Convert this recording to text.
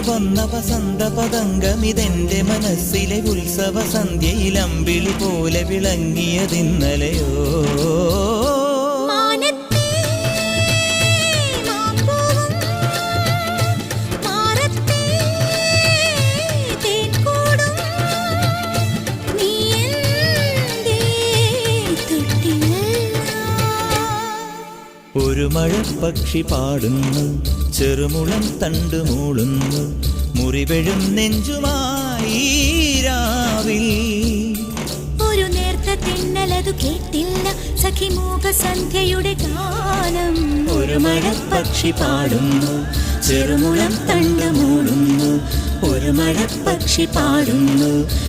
വന്ന വസന്ത പതംഗമിതെന്റെ മനസ്സിലെ ഉത്സവ സന്ധ്യയിൽ അമ്പിളി പോലെ വിളങ്ങിയതിന്നലയോ. ഒരു മഴപ്പക്ഷി പാടുന്നു, ചെറുമുളം തണ്ടു മൂളുന്നു, മുറിവെഴും നെഞ്ചുമായി രാവിൽ. ഒരു നേർത്ത തിന്നലതു കേട്ടില്ല സഖിമൂക സന്ധ്യയുടെ ഗാനം. ഒരു മഴപ്പക്ഷി പാടുന്നു, ചെറുമുളം തണ്ടു മൂളുന്നു, ഒരു മഴപ്പക്ഷി പാടുന്നു.